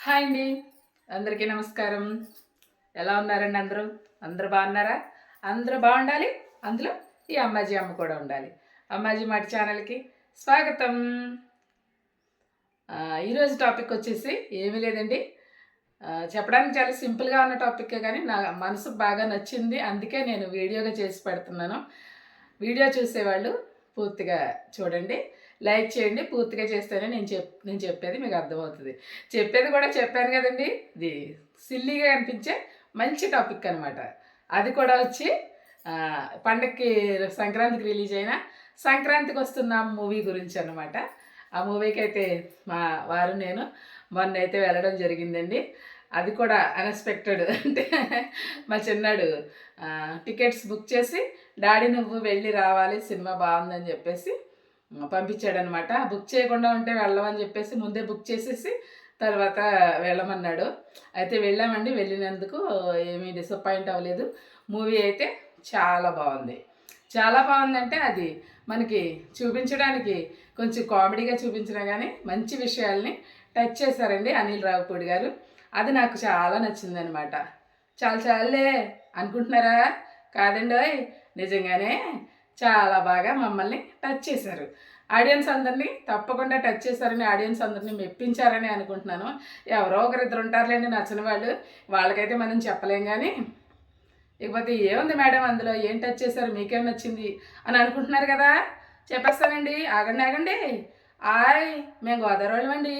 Hi అండి, అందరికీ నమస్కారం. ఎలా ఉన్నారండి అందరూ? అందరూ బాగున్నారా? అందరూ బాగుండాలి. అందులో ఈ అమ్మాజీ అమ్మ కూడా ఉండాలి. అమ్మాజీ మాట ఛానల్కి స్వాగతం. ఈరోజు టాపిక్ వచ్చేసి ఏమీ లేదండి. చెప్పడానికి చాలా సింపుల్గా ఉన్న టాపిక్కే, కానీ నా మనసుకు బాగా నచ్చింది, అందుకే నేను వీడియోగా చేసి పెడుతున్నాను. వీడియో చూసేవాళ్ళు పూర్తిగా చూడండి, లైక్ చేయండి. పూర్తిగా చేస్తేనే నేను చెప్పేది మీకు అర్థమవుతుంది. చెప్పేది కూడా చెప్పాను కదండి, ఇది సిల్లీగా అనిపించే మంచి టాపిక్ అనమాట. అది కూడా వచ్చి పండగకి సంక్రాంతికి రిలీజ్ అయిన సంక్రాంతికి వస్తున్న మూవీ గురించి అనమాట. ఆ మూవీకి అయితే మా వారు నేను మొన్న అయితే వెళ్ళడం జరిగిందండి. అది కూడా అన్ఎక్స్పెక్టెడ్. అంటే మా చిన్నాడు టికెట్స్ బుక్ చేసి, డాడీ నువ్వు వెళ్ళి రావాలి, సినిమా బాగుందని చెప్పేసి పంపించాడనమాట. బుక్ చేయకుండా ఉంటే వెళ్ళమని చెప్పేసి ముందే బుక్ చేసేసి తర్వాత వెళ్ళమన్నాడు. అయితే వెళ్ళామండి. వెళ్ళినందుకు ఏమీ డిసప్పాయింట్ అవ్వలేదు. మూవీ అయితే చాలా బాగుంది. చాలా బాగుందంటే అది మనకి చూపించడానికి కొంచెం కామెడీగా చూపించినా కానీ మంచి విషయాల్ని టచ్ చేశారండి అనిల్ రావిపూడి గారు. అది నాకు చాలా నచ్చిందనమాట. చాలే అనుకుంటున్నారా? కాదండి, నిజంగానే చాలా బాగా మమ్మల్ని టచ్ చేశారు. ఆడియన్స్ అందరినీ తప్పకుండా టచ్ చేశారని, ఆడియన్స్ అందరినీ మెప్పించారని అనుకుంటున్నాను. ఎవరో ఒకరిద్దరు ఉంటారులేండి నచ్చని వాళ్ళు, వాళ్ళకైతే మనం చెప్పలేం. కానీ ఇకపోతే ఏముంది మేడం అందులో, ఏం టచ్ చేశారు, మీకేం నచ్చింది అని అనుకుంటున్నారు కదా, చెప్పేస్తానండి. ఆగండి. మేము గోదావరి వాళ్ళమండి.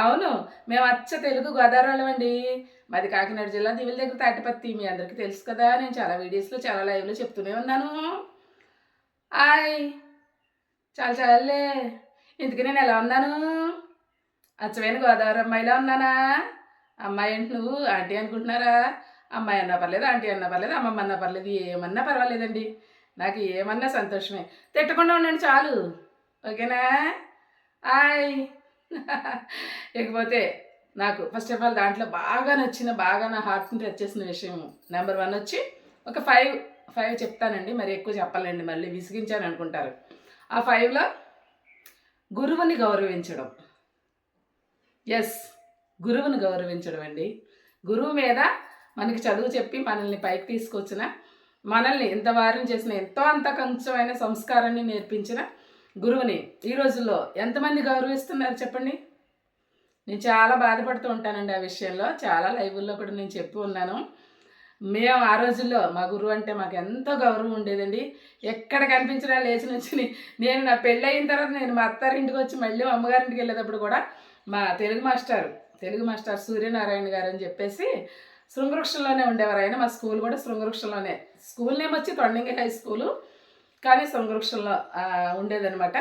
అవును, మేము అచ్చ తెలుగు గోదావరి వాళ్ళమండి. మాది కాకినాడ జిల్లా దివిల దగ్గర తాటిపత్తి. మీ అందరికీ తెలుసు కదా, నేను చాలా వీడియోస్లో చాలా లైవ్లో చెప్తూనే ఉన్నాను. హాయ్, చాలే. ఇందుకు నేను ఎలా ఉన్నాను? అచ్చమైన గోదావరి అమ్మాయిలా ఉన్నానా? అమ్మాయి ఏంటి నువ్వు ఆంటీ అనుకుంటున్నారా? అమ్మాయి అన్నా పర్లేదు, ఆంటీ అన్నా పర్లేదు, అమ్మమ్మ అన్నా పర్లేదు, ఏమన్నా పర్వాలేదండి. నాకు ఏమన్నా సంతోషమే. తిట్టకుండా ఉండండి చాలు, ఓకేనా? హాయ్. ఇకపోతే నాకు ఫస్ట్ ఆఫ్ ఆల్ దాంట్లో బాగా నచ్చిన, బాగా నా హార్ట్ని టచ్ చేసిన విషయం నెంబర్ 1 వచ్చి ఒక 5 చెప్తానండి. మరి ఎక్కువ చెప్పాలండి, మళ్ళీ విసిగించాను అనుకుంటారు. ఆ 5లో గురువుని గౌరవించడం. ఎస్, గురువుని గౌరవించడం అండి. గురువు మీద మనకి చదువు చెప్పి మనల్ని పైకి తీసుకొచ్చిన, మనల్ని ఇంత వారం చేసిన, ఎంతో అంత కొంచెమైన సంస్కారాన్ని నేర్పించిన గురువుని ఈ రోజుల్లో ఎంతమంది గౌరవిస్తున్నారు చెప్పండి? నేను చాలా బాధపడుతూ ఉంటానండి ఆ విషయంలో. చాలా లైవ్ల్లో కూడా నేను చెప్పి ఉన్నాను. మేము ఆ రోజుల్లో మా గురువు అంటే మాకు ఎంతో గౌరవం ఉండేదండి. ఎక్కడ కనిపించినా లేచి నుంచి, నేను నా పెళ్ళి అయిన తర్వాత నేను మా అత్తారింటికి వచ్చి మళ్ళీ మా అమ్మగారింటికి వెళ్ళేటప్పుడు కూడా మా తెలుగు మాస్టర్ సూర్యనారాయణ గారు అని చెప్పేసి శృంగవృక్షంలోనే ఉండేవారు. ఆయన మా స్కూల్ కూడా శృంగవృక్షంలోనే. స్కూల్ నేమ్ వచ్చి తొండంగి హై స్కూలు, కానీ శృంగవృక్షంలో ఉండేదనమాట.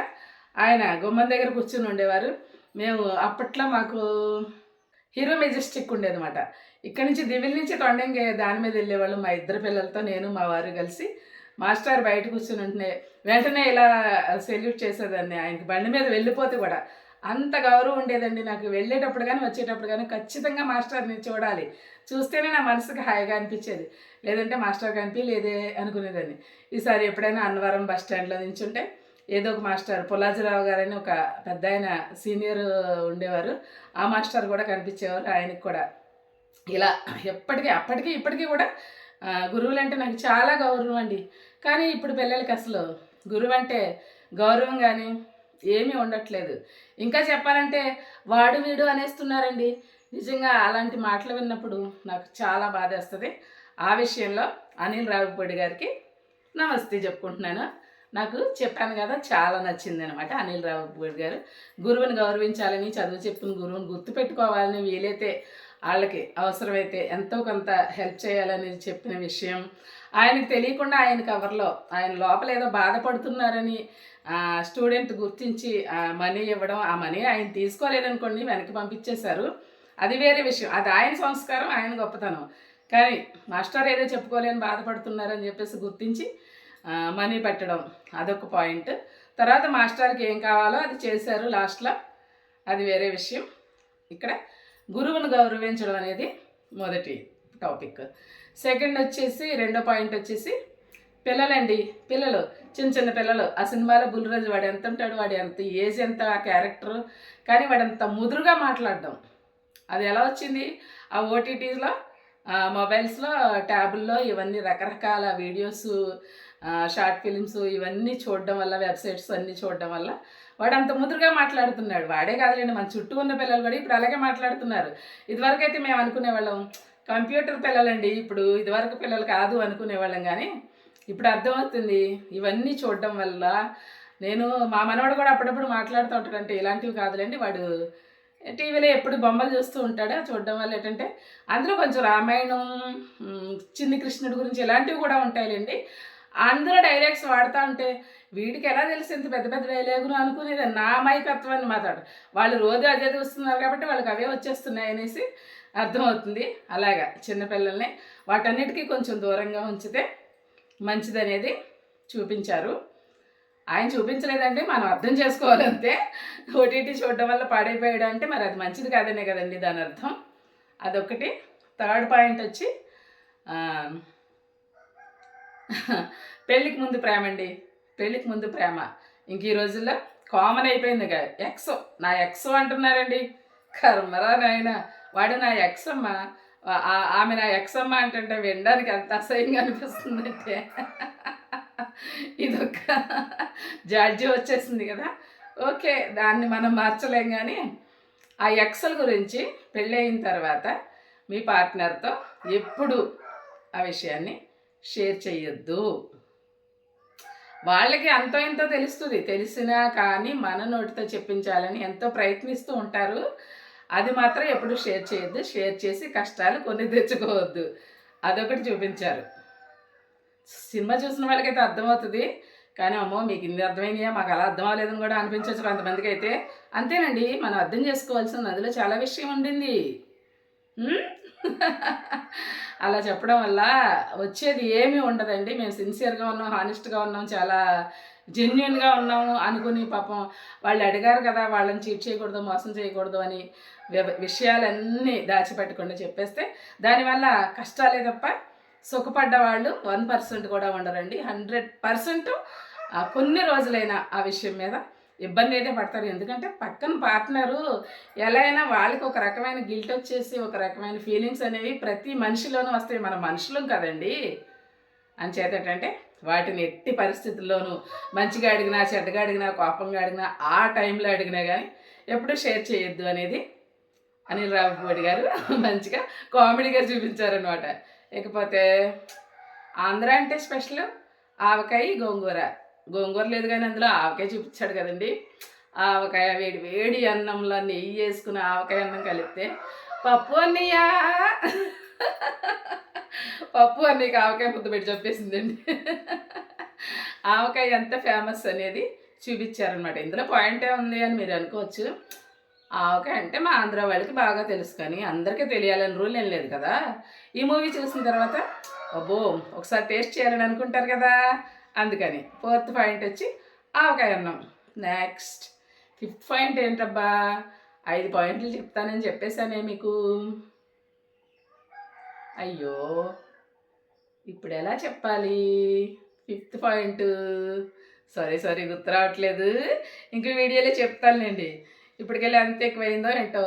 ఆయన గుమ్మం దగ్గర కూర్చుని ఉండేవారు. మేము అప్పట్లో మాకు హీరో మెజెస్టిక్ ఉండేదన్నమాట. ఇక్కడి నుంచి దివిల్ నుంచి తొండంగి దాని మీద వెళ్ళేవాళ్ళు. మా ఇద్దరు పిల్లలతో నేను మా వారు కలిసి మాస్టర్ బయట కూర్చుని ఉంటే వెంటనే ఇలా సెల్యూట్ చేసేదాన్ని. ఆయనకి బండి మీద వెళ్ళిపోతే కూడా అంత గౌరవం ఉండేదండి నాకు. వెళ్ళేటప్పుడు కానీ వచ్చేటప్పుడు కానీ ఖచ్చితంగా మాస్టర్ని చూడాలి, చూస్తేనే నా మనసుకి హాయిగా అనిపించేది. లేదంటే మాస్టర్ కనిపించలేదే అనుకునేదాన్ని. ఈసారి ఎప్పుడైనా అన్నవరం బస్ స్టాండ్లో నించుంటే ఏదో ఒక మాస్టర్, పుల్లాజీరావు గారని ఒక పెద్ద ఆయన సీనియర్ ఉండేవారు, ఆ మాస్టర్ కూడా కనిపించేవారు. ఆయనకి కూడా ఇలా అప్పటికీ ఇప్పటికీ కూడా గురువులు అంటే నాకు చాలా గౌరవం అండి. కానీ ఇప్పుడు పిల్లలకి అసలు గురువు అంటే గౌరవం కానీ ఏమీ ఉండట్లేదు. ఇంకా చెప్పాలంటే వాడు వీడు అనేస్తున్నారండి. నిజంగా అలాంటి మాటలు విన్నప్పుడు నాకు చాలా బాధేస్తుంది. ఆ విషయంలో అనిల్ రావిపూడి గారికి నమస్తే చెప్పుకుంటున్నాను. నాకు చెప్పాను కదా, చాలా నచ్చింది అనమాట అనిల్ రావిపూడి గారు. గురువుని గౌరవించాలని, చదువు చెప్పిన గురువుని గుర్తుపెట్టుకోవాలని, వీలైతే వాళ్ళకి అవసరమైతే ఎంతో కొంత హెల్ప్ చేయాలని చెప్పిన విషయం. ఆయనకు తెలియకుండా ఆయన కవర్లో ఆయన లోపల ఏదో బాధపడుతున్నారని స్టూడెంట్ గుర్తించి మనీ ఇవ్వడం. ఆ మనీ ఆయన తీసుకోలేదనుకోండి, వెనక్కి పంపించేశారు, అది వేరే విషయం. అది ఆయన సంస్కారం, ఆయన గొప్పతనం. కానీ మాస్టర్ ఏదో చెప్పుకోలేని బాధపడుతున్నారని చెప్పేసి గుర్తించి మనీ పెట్టడం, అదొక పాయింట్. తర్వాత మాస్టర్కి ఏం కావాలో అది చేశారు లాస్ట్లో, అది వేరే విషయం. ఇక్కడ గురువును గౌరవించడం అనేది మొదటి టాపిక్. సెకండ్ వచ్చేసి, రెండో పాయింట్ వచ్చేసి పిల్లలండి, పిల్లలు, చిన్న చిన్న పిల్లలు. ఆ సినిమాలో బుల్లిరాజు వాడు ఎంత ఉంటాడు, వాడు ఎంత ఏజ్ ఎంత ఆ క్యారెక్టర్, కానీ వాడంత ముదురుగా మాట్లాడడం అది ఎలా వచ్చింది? ఆ ఓటీటీస్లో, మొబైల్స్లో, ట్యాబుల్లో ఇవన్నీ రకరకాల వీడియోస్, షార్ట్ ఫిలిమ్స్ ఇవన్నీ చూడడం వల్ల, వెబ్సైట్స్ అన్నీ చూడడం వల్ల వాడు అంత ముదురుగా మాట్లాడుతున్నాడు. వాడే కాదులేండి, మన చుట్టూ ఉన్న పిల్లలు కూడా ఇప్పుడు అలాగే మాట్లాడుతున్నారు. ఇదివరకైతే మేము అనుకునేవాళ్ళం కంప్యూటర్ పిల్లలండి, ఇప్పుడు ఇదివరకు పిల్లలు కాదు అనుకునేవాళ్ళం, కానీ ఇప్పుడు అర్థమవుతుంది ఇవన్నీ చూడడం వల్ల. మా మనవాడు కూడా అప్పుడప్పుడు మాట్లాడుతూ ఉంటాడంటే ఇలాంటివి కాదులేండి, వాడు టీవీలో ఎప్పుడు బొమ్మలు చూస్తూ ఉంటాడు. చూడడం వల్ల ఏంటంటే అందులో కొంచెం రామాయణం, చిన్ని కృష్ణుడి గురించి ఇలాంటివి కూడా ఉంటాయిలేండి. అందులో డైలాగ్స్ వాడుతూ ఉంటే వీడికి ఎలా తెలిసి ఇంత పెద్ద పెద్ద డైలాగులు అనుకునేది నా మైకత్వాన్ని మాట్లాడు. వాళ్ళు రోజు అదే చూస్తున్నారు కాబట్టి వాళ్ళకి అవే వచ్చేస్తున్నాయి అనేసి అర్థమవుతుంది. అలాగా చిన్నపిల్లల్ని వాటన్నిటికీ కొంచెం దూరంగా ఉంచితే మంచిదనేది చూపించారు. ఆయన చూపించలేదండి, మనం అర్థం చేసుకోవాలంతే. ఓటీటీ చూడడం వల్ల పాడైపోయాడు అంటే మరి అది మంచిది కాదనే కదండి దాని అర్థం. అదొకటి. థర్డ్ పాయింట్ వచ్చి పెళ్ళికి ముందు ప్రేమ అండి. పెళ్ళికి ముందు ప్రేమ ఇంక ఈ రోజుల్లో కామన్ అయిపోయింది. ఎక్సో, నా ఎక్సో అంటున్నారండి. కర్మరా నాయన, వాడు నా ఎక్సమ్మ, ఆమె నా ఎక్సమ్మ అంటే వినడానికి ఎంత అసహ్యంగా అనిపిస్తుందంటే ఇదొక జాడ్జి వచ్చేసింది కదా. ఓకే, దాన్ని మనం మార్చలేం, కానీ ఆ ఎక్సల గురించి పెళ్ళయిన తర్వాత మీ పార్ట్నర్తో ఎప్పుడు ఆ విషయాన్ని షేర్ చేయొద్దు. వాళ్ళకి అంతో ఎంతో తెలుస్తుంది, తెలిసినా కానీ మన నోటితో చెప్పించాలని ఎంతో ప్రయత్నిస్తూ ఉంటారు. అది మాత్రం ఎప్పుడు షేర్ చేయొద్దు. షేర్ చేసి కష్టాలు కొని తెచ్చుకోవద్దు. అదొకటి చూపించారు. సినిమా చూసిన వాళ్ళకైతే అర్థమవుతుంది, కానీ అమ్మో మీకు ఇన్ని అర్థమైనాయా, మాకు అలా అర్థం అవ్వలేదని కూడా అనిపించవచ్చు కొంతమందికి అయితే. అంతేనండి, మనం అర్థం చేసుకోవాల్సిన అందులో చాలా విషయం ఉండింది. అలా చెప్పడం వల్ల వచ్చేది ఏమీ ఉండదండి. మేము సిన్సియర్గా ఉన్నాం, హానెస్ట్గా ఉన్నాం, చాలా జెన్యున్గా ఉన్నాము అనుకుని పాపం వాళ్ళు అడిగారు కదా, వాళ్ళని చీట్ చేయకూడదు, మోసం చేయకూడదు అని విషయాలన్నీ దాచిపెట్టకుండా చెప్పేస్తే దానివల్ల కష్టాలే తప్ప సుఖపడ్డ వాళ్ళు 1% కూడా ఉండరండి. 100% కొన్ని రోజులైనా ఆ విషయం మీద ఇబ్బంది అయితే పడతారు. ఎందుకంటే పక్కన పార్ట్నరు ఎలా అయినా వాళ్ళకి ఒక రకమైన గిల్ట్ వచ్చేసి ఒక రకమైన ఫీలింగ్స్ అనేవి ప్రతి మనిషిలోనూ వస్తాయి. మన మనుషులం కదండి. అంచేత ఏంటంటే వాటిని ఎట్టి పరిస్థితుల్లోనూ మంచిగా అడిగినా, చెడ్డగా అడిగినా, కోపంగా అడిగినా, ఆ టైంలో అడిగినా కానీ ఎప్పుడూ షేర్ చేయొద్దు అనేది అనిల్ రావిపూడి గారు మంచిగా కామెడీగా చూపించారనమాట. ఇకపోతే ఆంధ్ర అంటే స్పెషల్ ఆవకాయ, గోంగూర. గోంగూర లేదు కానీ అందులో ఆవకాయ చూపించాడు కదండి. ఆవకాయ వేడి వేడి అన్నంలో నెయ్యి వేసుకుని ఆవకాయ అన్నం కలిపితే పప్పు అన్నయ్యా, పప్పు అన్నయ్యకి ఆవకాయ ముద్ద పెట్టి చెప్పేసిందండి. ఆవకాయ ఎంత ఫేమస్ అనేది చూపించారనమాట. ఇందులో పాయింటే ఉంది అని మీరు అనుకోవచ్చు. ఆవకాయ అంటే మా ఆంధ్ర వాళ్ళకి బాగా తెలుసు, కానీ అందరికీ తెలియాలని రూల్ ఏం లేదు కదా. ఈ మూవీ చూసిన తర్వాత అబ్బో ఒకసారి టేస్ట్ చేయాలని అనుకుంటారు కదా, అందుకని. 4th పాయింట్ వచ్చి ఆవకాయ అన్నం. నెక్స్ట్ 5th పాయింట్ ఏంటబ్బా, 5 పాయింట్లు చెప్తానని చెప్పేసానే మీకు. అయ్యో ఇప్పుడు ఎలా చెప్పాలి 5th పాయింట్? సారీ గుర్తు రావట్లేదు. ఇంకో వీడియోలో చెప్తానులేండి. ఇప్పటికెళ్ళి ఎంత ఎక్కువైందో ఏంటో.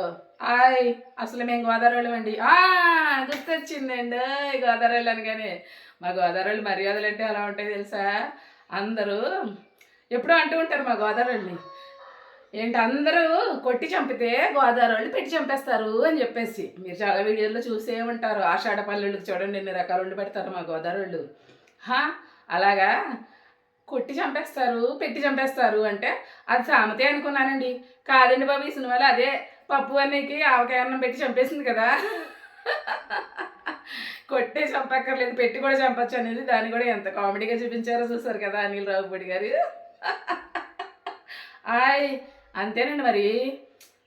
అసలు మేము గోదావరి అండి. గుర్తొచ్చిందండి, గోదావరి అనగానే. మా గోదావరి మర్యాదలు అంటే ఎలా ఉంటాయి తెలుసా? అందరూ ఎప్పుడూ అంటూ ఉంటారు మా గోదావరిని, ఏంటి అందరూ కొట్టి చంపితే గోదావరి పెట్టి చంపేస్తారు అని చెప్పేసి. మీరు చాలా వీడియోల్లో చూసే ఉంటారు. ఆషాఢ పల్లెళ్ళకి చూడండి ఎన్ని రకాలు వండి పెడతారు మా గోదావరి. అలాగా కొట్టి చంపేస్తారు, పెట్టి చంపేస్తారు అంటే అది సామెతే అనుకున్నానండి. కాదండి బాబు, ఈ సినిమాలో అదే పప్పు అన్నకి ఆవకాయ అన్నం పెట్టి చంపేసింది కదా. కొట్టే చంపక్కర్లేదు, పెట్టి కూడా చంపచ్చు అనేది దాన్ని కూడా ఎంత కామెడీగా చూపించారో చూసారు కదా అనిల్ రావిపూడి గారు. అంతేనండి మరి.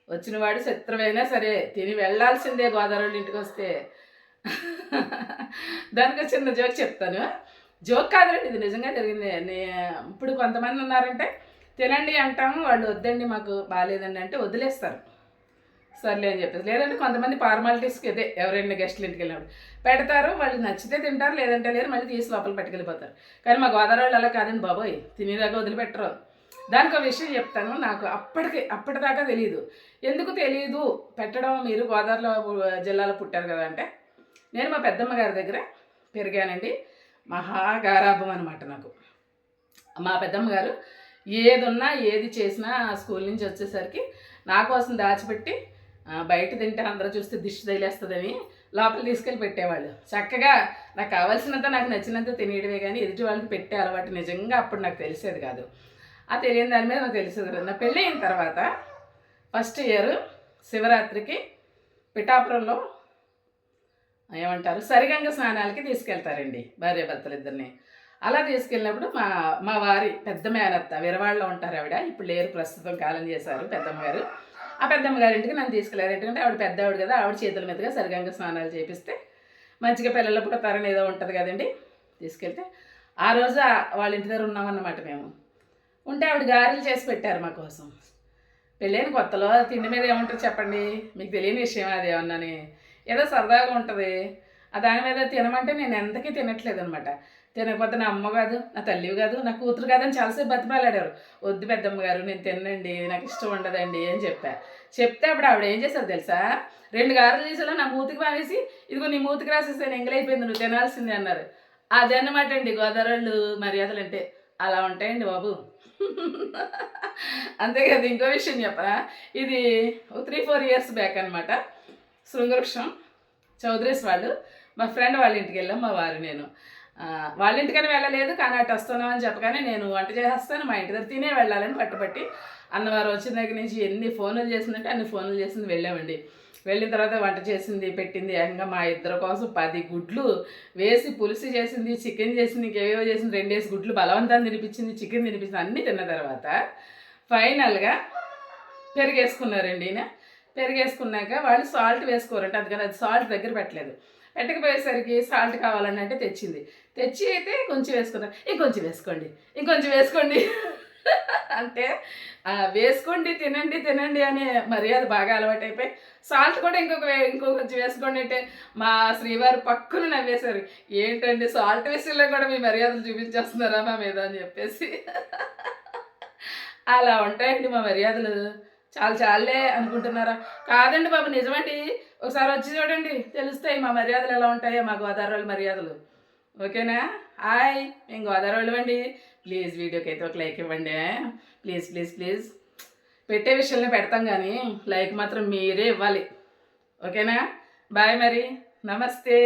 వచ్చినవాడు శత్రువైనా సరే తిని వెళ్ళాల్సిందే గోదావరి ఇంటికి వస్తే. దానికి చిన్న జోక్ చెప్తాను. జోక్ కాదులేండి, ఇది నిజంగా జరిగింది. ఇప్పుడు కొంతమంది ఉన్నారంటే తినండి అంటాము, వాళ్ళు వద్దండి మాకు బాగాలేదండి అంటే వదిలేస్తారు. సర్లే అని చెప్పేసి. లేదంటే కొంతమంది ఫార్మాలిటీస్కి ఇదే ఎవరైనా గెస్టులు ఇంటికి వెళ్ళినప్పుడు పెడతారు, వాళ్ళు నచ్చితే తింటారు, లేదంటే లేరు, మళ్ళీ తీసి లోపల పట్టుకెళ్ళిపోతారు. కానీ మా గోదావరి వాళ్ళు అలా కాదండి బాబోయ్, తినేదాకా వదిలిపెట్టరు. దానికి ఒక విషయం చెప్తాను, నాకు అప్పటిదాకా తెలియదు. ఎందుకు తెలియదు పెట్టడం, మీరు గోదావరిలో జిల్లాలో పుట్టారు కదా అంటే, నేను మా పెద్దమ్మ గారి దగ్గర పెరిగానండి. మహాగారాభం అనమాట నాకు. మా పెద్దమ్మ గారు ఏదున్నా ఏది చేసినా స్కూల్ నుంచి వచ్చేసరికి నా కోసం దాచిపెట్టి, బయట తింటే అందరూ చూస్తే దిష్టి తగిలేస్తుందని లోపల తీసుకెళ్ళి పెట్టేవాళ్ళు. చక్కగా నాకు కావాల్సినంత, నాకు నచ్చినంత తినేయడమే, కానీ ఎదుటి వాళ్ళకి పెట్టే అలవాటు నిజంగా అప్పుడు నాకు తెలిసేది కాదు. ఆ తెలియని దాని మీద నాకు తెలిసేది కాదు. నా పెళ్ళి అయిన తర్వాత ఫస్ట్ ఇయర్ శివరాత్రికి పిఠాపురంలో ఏమంటారు సరిగంగ స్నానాలకి తీసుకెళ్తారండి భార్యాభర్తలు ఇద్దరిని. అలా తీసుకెళ్ళినప్పుడు మా వారి పెద్ద మేనత్త విరవాడలో ఉంటారు ఆవిడ, ఇప్పుడు లేరు, ప్రస్తుతం కాలం చేశారు పెద్దమ్మ గారు. ఆ పెద్దమ్మ గారింటికి నన్ను తీసుకెళ్ళారు. ఎందుకంటే ఆవిడ పెద్ద ఆవిడ కదా, ఆవిడ చేతుల మీదుగా సరిగంగ స్నానాలు చేపిస్తే మంచిగా పిల్లలు పుడతారని ఏదో ఉంటుంది కదండి. తీసుకెళ్తే ఆ రోజు వాళ్ళ ఇంటి దగ్గర ఉన్నామన్నమాట మేము. ఉంటే ఆవిడ గారెలు చేసి పెట్టారు మా కోసం. పెళ్ళైన కొత్తలో తిండి మీద ఏముంటుంది చెప్పండి, మీకు తెలియని విషయం అది ఏమన్నాని, ఏదో సరదాగా ఉంటుంది. దాని మీద తినమంటే నేను ఎంతకీ తినట్లేదు అనమాట. తినకపోతే నా అమ్మ కాదు, నా తల్లివి కాదు, నా కూతురు కాదని చాలాసేపు బతిమాలాడారు. వద్దు పెద్దమ్మ గారు, నేను తినండి, నాకు ఇష్టం ఉండదండి అని చెప్తే అప్పుడు ఆవిడ ఏం చేశారు తెలుసా, 2 గారెలు తీసేలా నా మూతికి పావేసి, ఇదిగో నీ మూతికి రాసేసాను, ఎంగిలైపోయింది, నువ్వు తినాల్సిందే అన్నారు. అదన్నమాట అండి గోదావరి వాళ్ళు మర్యాదలు అంటే. అలా ఉంటాయండి బాబు. అంతే కదా. ఇంకో విషయం చెప్పరా, ఇది 3-4 ఇయర్స్ బ్యాక్ అనమాట. శృంగవృక్షం చౌదరీస్ వాళ్ళు, మా ఫ్రెండ్ వాళ్ళ ఇంటికి వెళ్ళాం మా వారు నేను. వాళ్ళ ఇంటికని వెళ్ళలేదు, కానీ అటు వస్తున్నామని చెప్పగానే నేను వంట చేసేస్తాను, మా ఇంటి దగ్గర తినే వెళ్ళాలని పట్టుపట్టి అన్నవారు వచ్చిన దగ్గర నుంచి ఎన్ని ఫోన్లు చేసిందంటే అన్ని ఫోన్లు చేసింది. వెళ్ళామండి. వెళ్ళిన తర్వాత వంట చేసింది, పెట్టింది. ఏకంగా మా ఇద్దరి కోసం 10 గుడ్లు వేసి పులుసు చేసింది, చికెన్ చేసింది, ఇంకేవో చేసింది. 2 గుడ్లు బలవంతాన్ని తినిపించింది, చికెన్ తినిపించింది. అన్నీ తిన్న తర్వాత ఫైనల్గా పెరిగేసుకున్నారండి. ఈయన పెరిగేసుకున్నాక వాళ్ళు సాల్ట్ వేసుకోరంటే, అందుకని అది సాల్ట్ దగ్గర పెట్టలేదు. పెట్టకపోయేసరికి సాల్ట్ కావాలని అంటే తెచ్చి అయితే కొంచెం వేసుకున్నారు. ఇంకొంచెం వేసుకోండి అంటే వేసుకోండి, తినండి అనే మర్యాద బాగా అలవాటైపోయి సాల్ట్ కూడా ఇంకొంచెం వేసుకోండి అంటే మా శ్రీవారు పక్కన నవ్వేశారు. ఏంటండి సాల్ట్ విషయంలో కూడా మీ మర్యాదలు చూపించేస్తున్నారా మా మీద అని చెప్పేసి. అలా ఉంటాయండి మా మర్యాదలు. చాలే అనుకుంటున్నారా? కాదండి బాబు, నిజమండి. ఒకసారి వచ్చి చూడండి, తెలుస్తాయి మా మర్యాదలు ఎలా ఉంటాయో, మా గోదావరి వాళ్ళ మర్యాదలు. ఓకేనా? హాయ్, మేము గోదావరి వాళ్ళమండి. ప్లీజ్ వీడియోకి అయితే ఒక లైక్ ఇవ్వండి. ప్లీజ్ పెట్టే విషయంలో పెడతాం, కానీ లైక్ మాత్రం మీరే ఇవ్వాలి. ఓకేనా? బాయ్ మరి, నమస్తే.